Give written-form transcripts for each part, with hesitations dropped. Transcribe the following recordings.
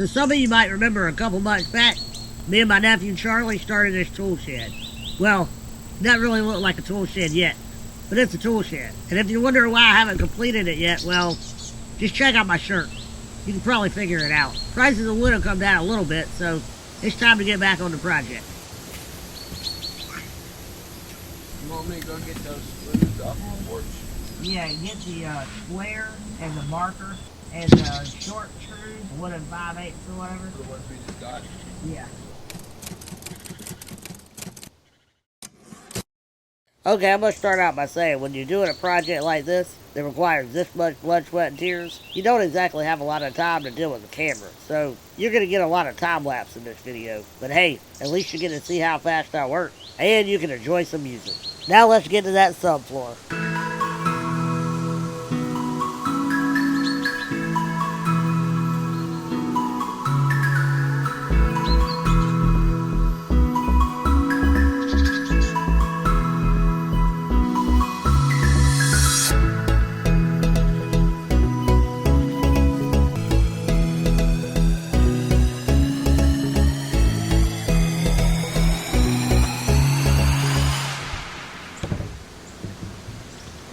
So some of you might remember a couple months back, me and my nephew Charlie started this tool shed. Well, that really looked like a tool shed yet, but it's a tool shed. And if you're wondering why I haven't completed it yet, well, just check out my shirt. You can probably figure it out. Prices of wood have come down a little bit, so it's time to get back on the project. You want me to go get those screws off the porch? Yeah, get the square and the marker and the short screws, 1 5/8 or whatever. The ones we just got? Yeah. Okay, I'm going to start out by saying, when you're doing a project like this that requires this much blood, sweat, and tears, you don't exactly have a lot of time to deal with the camera. So, you're going to get a lot of time lapse in this video. But hey, at least you get to see how fast I work. And you can enjoy some music. Now let's get to that subfloor.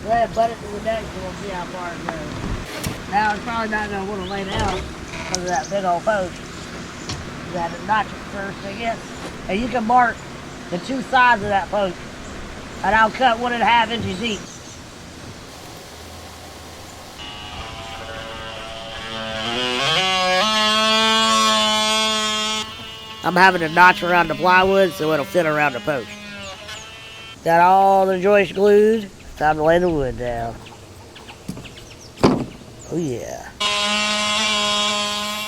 Go ahead, butt it to the next and we'll see how far it goes. Now it's probably not going to want to lay down because of that big old post. You got to notch it first, I guess. And you can mark the 2 sides of that post. And I'll cut 1 1/2 inches each. I'm having to notch around the plywood so it'll fit around the post. Got all the joists glued. Time to lay the wood down. Oh yeah.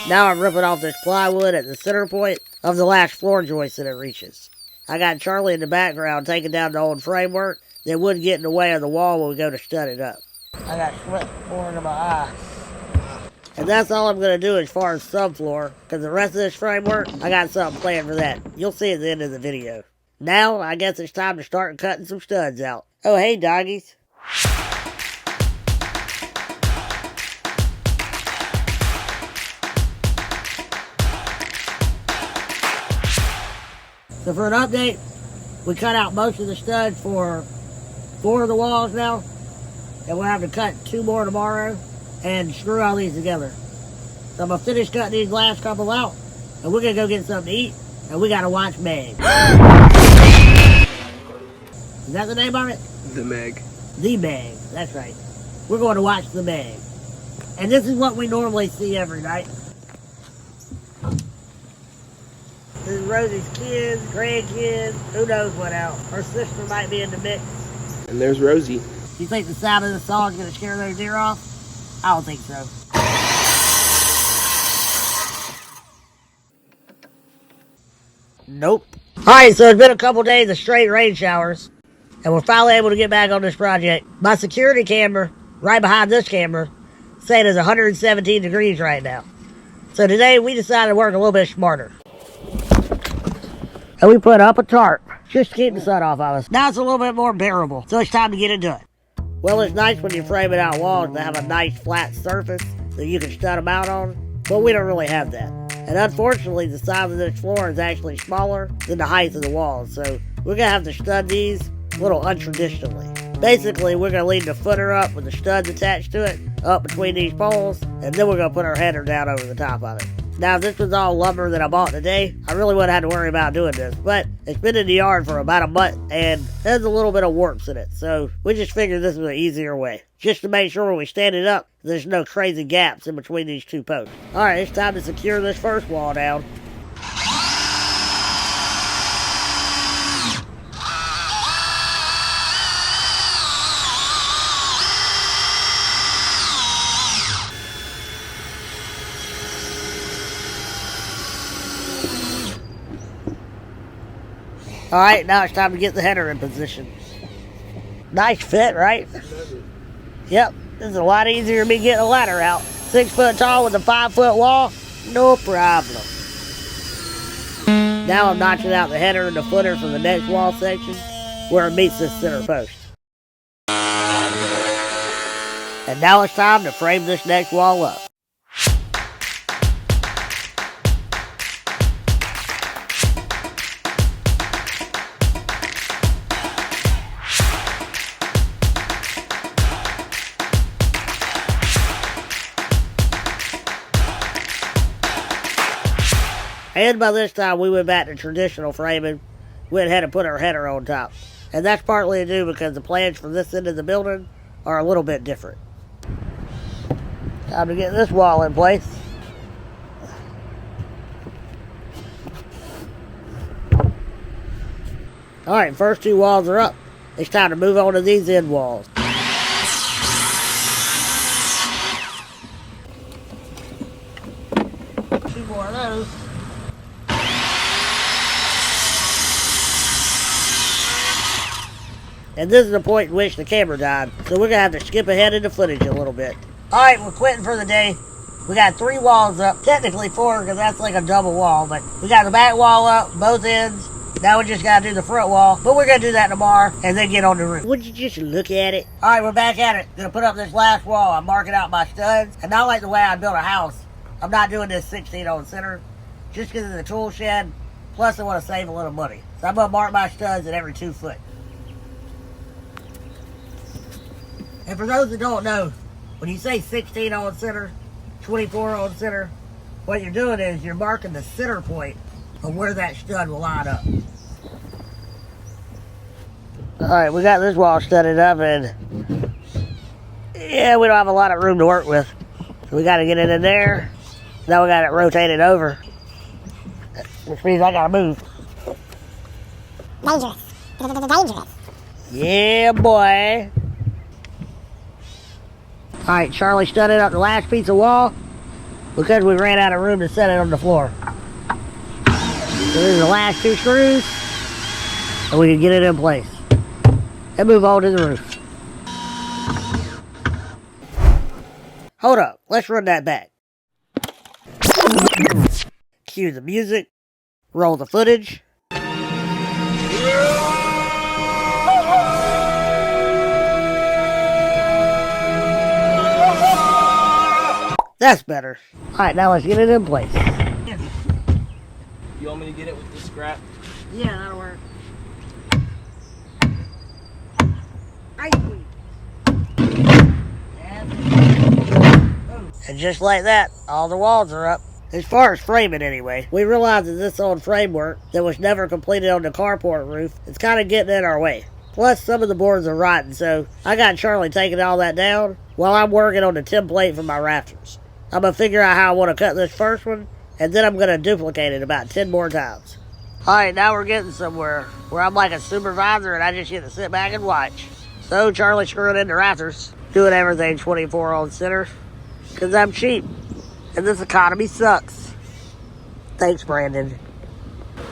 Now I'm ripping off this plywood at the center point of the last floor joist that it reaches. I got Charlie in the background taking down the old framework that wouldn't get in the way of the wall when we go to stud it up. I got sweat pouring in my eye. And that's all I'm going to do as far as subfloor, because the rest of this framework, I got something planned for that. You'll see at the end of the video. Now, I guess it's time to start cutting some studs out. Oh, hey, doggies. So for an update, we cut out most of the studs for 4 of the walls now. And we'll have to cut 2 more tomorrow and screw all these together. So I'm going to finish cutting these last couple out. And we're going to go get something to eat. And we got to watch Meg. Is that the name of it? The Meg. The Meg, that's right. We're going to watch The Meg. And this is what we normally see every night. This is Rosie's kids, grandkids, who knows what else. Her sister might be in the mix. And there's Rosie. You think the sound of the saw is going to scare those deer off? I don't think so. Nope. Alright, so it's been a couple days of straight rain showers. And we're finally able to get back on this project. My security camera, right behind this camera, saying it's 117 degrees right now. So today we decided to work a little bit smarter. And we put up a tarp, just to keep the sun off of us. Now it's a little bit more bearable, so it's time to get it done. Well, it's nice when you're framing out walls to have a nice flat surface that you can stud them out on, but we don't really have that. And unfortunately, the size of this floor is actually smaller than the height of the walls, so we're going to have to stud these a little untraditionally. Basically, we're going to lean the footer up with the studs attached to it, up between these poles, and then we're going to put our header down over the top of it. Now, if this was all lumber that I bought today, I really wouldn't have to worry about doing this, but it's been in the yard for about a month, and there's a little bit of warps in it, so we just figured this was an easier way, just to make sure when we stand it up, there's no crazy gaps in between these 2 posts. Alright, it's time to secure this first wall down. Alright, now it's time to get the header in position. Nice fit, right? Yep, this is a lot easier than me getting a ladder out. 6 foot tall with a 5 foot wall, no problem. Now I'm notching out the header and the footer for the next wall section where it meets this center post. And now it's time to frame this next wall up. And by this time, we went back to traditional framing. Went ahead and put our header on top. And that's partly due because the plans for this end of the building are a little bit different. Time to get this wall in place. Alright, first two walls are up. It's time to move on to these end walls. Two more of those. And this is the point in which the camera died, so we're going to have to skip ahead in the footage a little bit. Alright, we're quitting for the day. We got 3 walls up, technically 4 because that's like a double wall, but we got the back wall up, both ends. Now we just got to do the front wall, but we're going to do that tomorrow and then get on the roof. Would you just look at it? Alright, we're back at it. Going to put up this last wall. I'm marking out my studs, and not like the way I built a house. I'm not doing this 16 on center, just because of the tool shed, plus I want to save a little money. So I'm going to mark my studs at every 2 foot. And for those that don't know, when you say 16 on center, 24 on center, what you're doing is you're marking the center point of where that stud will line up. Alright, we got this wall studded up, and yeah, we don't have a lot of room to work with. So we got to get it in there. Now we got it rotated over, which means I got to move. Dangerous. Dangerous. Yeah, boy. Alright, Charlie studded up the last piece of wall because we ran out of room to set it on the floor. So there's the last 2 screws, and we can get it in place. And move on to the roof. Hold up, let's run that back. Cue the music, roll the footage. That's better. Alright, now let's get it in place. You want me to get it with the scrap? Yeah, that'll work. And just like that, all the walls are up. As far as framing anyway, we realized that this old framework that was never completed on the carport roof is kind of getting in our way. Plus, some of the boards are rotten, so I got Charlie taking all that down while I'm working on the template for my rafters. I'm going to figure out how I want to cut this first one, and then I'm going to duplicate it about 10 more times. Alright, now we're getting somewhere where I'm like a supervisor and I just get to sit back and watch. So, Charlie screwing in the rafters, doing everything 24 on center, because I'm cheap, and this economy sucks. Thanks, Brandon.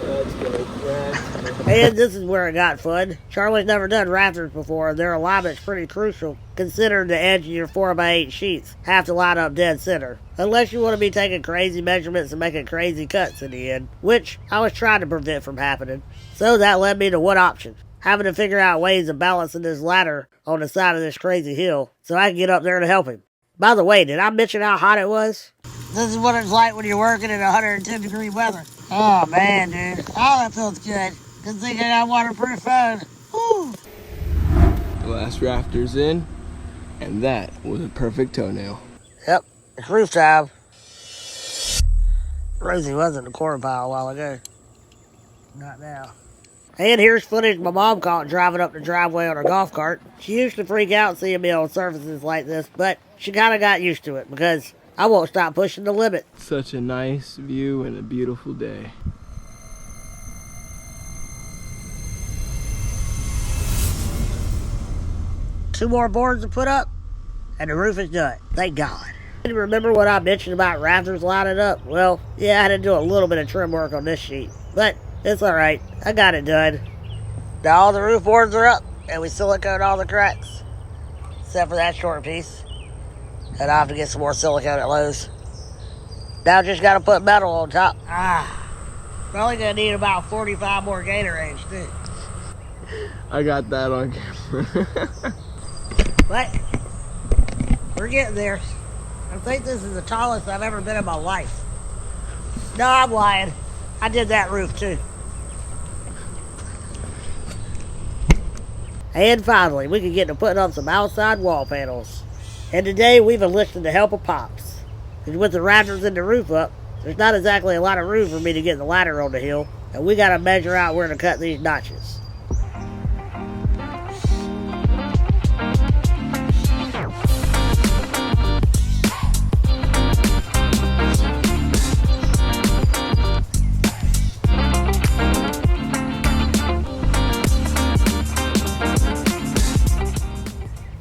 Let's go, Brad. And this is where it got fun. Charlie's never done rafters before, and their alignment's pretty crucial, considering the edge of your 4x8 sheets have to line up dead center. Unless you want to be taking crazy measurements and making crazy cuts in the end, which I was trying to prevent from happening. So that led me to one option, having to figure out ways of balancing this ladder on the side of this crazy hill so I can get up there to help him. By the way, did I mention how hot it was? This is what it's like when you're working in 110-degree weather. Oh, man, dude. Oh, that feels good. Good thing I got a waterproof phone. Whew. The last rafter's in, and that was a perfect toenail. Yep, it's roof time. Rosie was in the corn pile a while ago. Not now. And here's footage my mom caught driving up the driveway on her golf cart. She used to freak out seeing me on surfaces like this, but she kind of got used to it because I won't stop pushing the limit. Such a nice view and a beautiful day. Two more boards to put up, and the roof is done. Thank God. Remember what I mentioned about rafters lining up? Well, yeah, I had to do a little bit of trim work on this sheet, but it's alright. I got it done. Now all the roof boards are up, and we silicone all the cracks, except for that short piece. And I'll have to get some more silicone at Lowe's. Now just gotta put metal on top. Probably gonna need about 45 more Gatorades, too. I got that on camera. But we're getting there. I think this is the tallest I've ever been in my life. No, I'm lying. I did that roof too. And finally, we can get to putting up some outside wall panels. And today we've enlisted the help of Pops. And with the rafters and the roof up, there's not exactly a lot of room for me to get the ladder on the hill, and we gotta measure out where to cut these notches.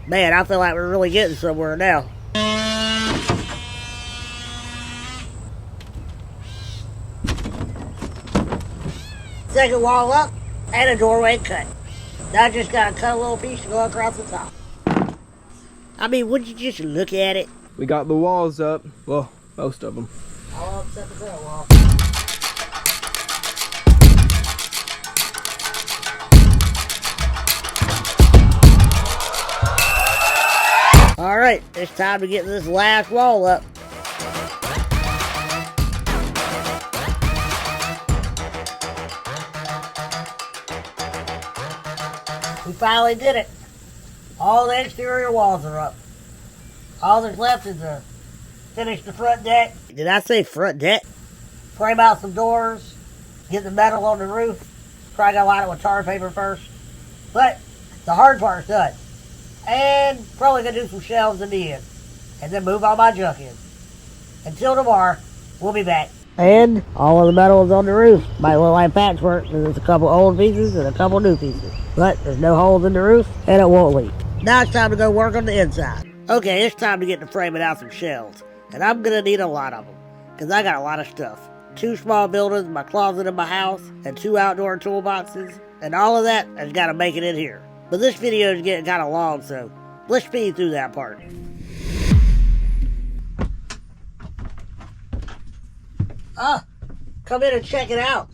Man, I feel like we're really getting somewhere now. Second wall up, and a doorway cut. Now I just gotta cut a little piece to go across the top. I mean, would you just look at it? We got the walls up. Well, most of them. I'll upset the front wall. Alright, it's time to get this last wall up. We finally did it. All the exterior walls are up. All that's left is to finish the front deck. Did I say front deck? Frame out some doors, get the metal on the roof. Probably gotta line it with tar paper first. But the hard part's done. And probably gonna do some shelves in the end. And then move all my junk in. Until tomorrow, we'll be back. And all of the metal is on the roof. Might look like patchwork, because there's a couple old pieces and a couple new pieces. But there's no holes in the roof, and it won't leak. Now it's time to go work on the inside. Okay, it's time to get to framing out some shelves. And I'm gonna need a lot of them, because I got a lot of stuff. 2 small buildings, my closet in my house, and 2 outdoor toolboxes. And all of that has got to make it in here. But this video is getting kind of long, so let's speed through that part. Come in and check it out.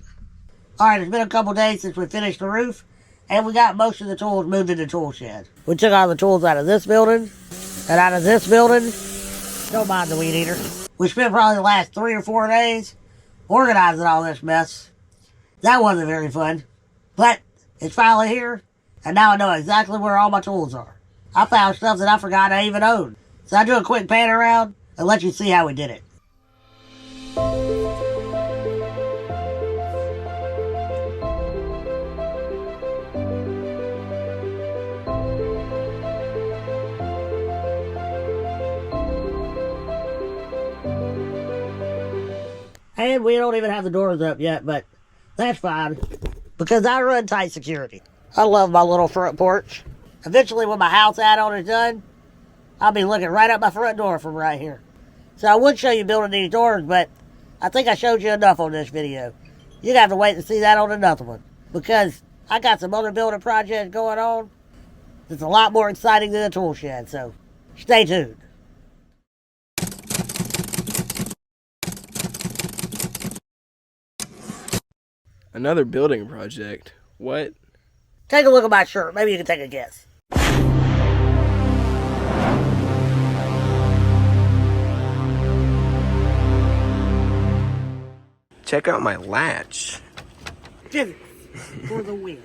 Alright, it's been a couple days since we finished the roof, and we got most of the tools moved into the tool shed. We took all the tools out of this building, and out of this building. Don't mind the weed eater. We spent probably the last 3 or 4 days organizing all this mess. That wasn't very fun, but it's finally here. And now I know exactly where all my tools are. I found stuff that I forgot I even owned. So I'll do a quick pan around and let you see how we did it. And we don't even have the doors up yet, but that's fine. Because I run tight security. I love my little front porch. Eventually, when my house add-on is done, I'll be looking right at my front door from right here. So I would show you building these doors, but I think I showed you enough on this video. You'd have to wait to see that on another one. Because I got some other building projects going on that's a lot more exciting than the tool shed, so stay tuned. Another building project. What? Take a look at my shirt. Maybe you can take a guess. Check out my latch. Physics for the win.